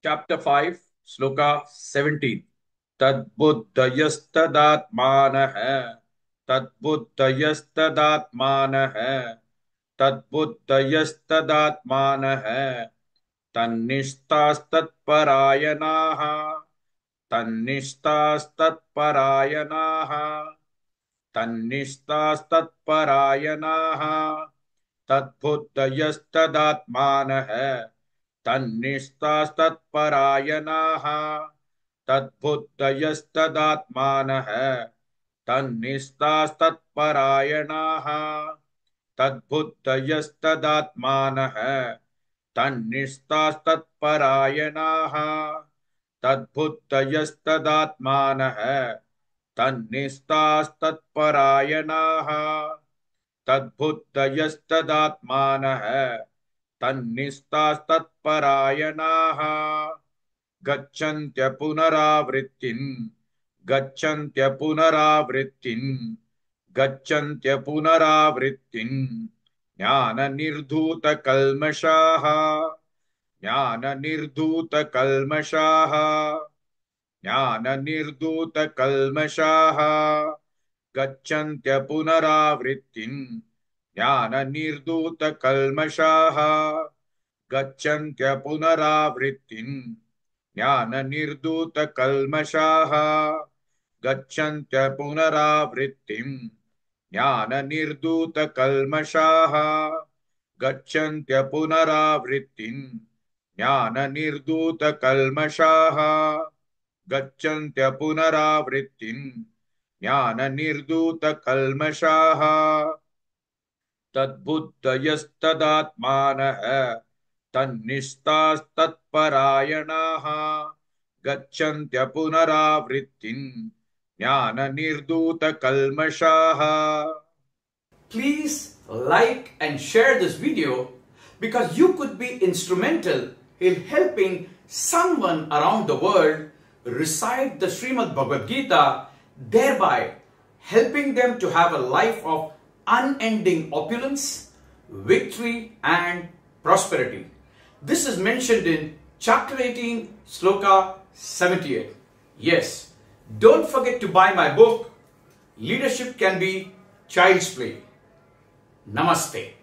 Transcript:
Chapter 5, Sloka 17. तद्बुद्धयस्तदात्मानः तद्बुद्धयस्तदात्मानः तद्बुद्धयस्तदात्मानः तन्निष्ठास्तत्परायणाः तन्निष्ठास्तत्परायणाः तन्निष्ठास्तत्परायणाः तद्बुद्धयस्तदात्मानः तन्निष्ठास्तत्परायणाः तद्बुद्धयस्तदात्मानः तन्निष्ठास्तत्परायणाः तद्बुद्धयस्तदात्मानः तन्निष्ठास्तत्परायणाः तद्बुद्धयस्तदात्मानः तन्निष्ठास्तत्परायणाः तद्बुद्धयस्तदात्मानः तन्निष्ठास्तत्परायणाः गच्छन्त्य पुनरावृत्तिं गच्छन्त्य पुनरावृत्तिं गच्छन्त्य पुनरावृत्तिं ज्ञाननिर्धूतकल्मषाः ज्ञाननिर्धूतकल्मषाः ज्ञाननिर्धूतकल्मषाः गच्छन्त्य पुनरावृत्तिं ज्ञाननिर्धूतकल्मषाः गच्छन्त्य पुनरावृत्तिं ज्ञाननिर्धूतकल्मषाः गच्छन्त्य पुनरावृत्तिं ज्ञाननिर्धूतकल्मषाः गच्छन्त्य पुनरावृत्तिं ज्ञाननिर्धूतकल्मषाः गच्छन्त्य पुनरावृत्तिं ज्ञाननिर्धूतकल्मषाः तद्बुद्धयस्तदात्मानः तन्निष्ठास्तत्परायणाः गच्छन्त्य पुनरावृत्तिं ज्ञाननिर्धूतकल्मषाः. Please like and share this video because you could be instrumental in helping someone around the world recite the Srimad Bhagavad Gita, thereby helping them to have a life of unending opulence, victory and prosperity. This is mentioned in chapter 18, Sloka 78. Yes, don't forget to buy my book, Leadership Can Be Child's Play. Namaste.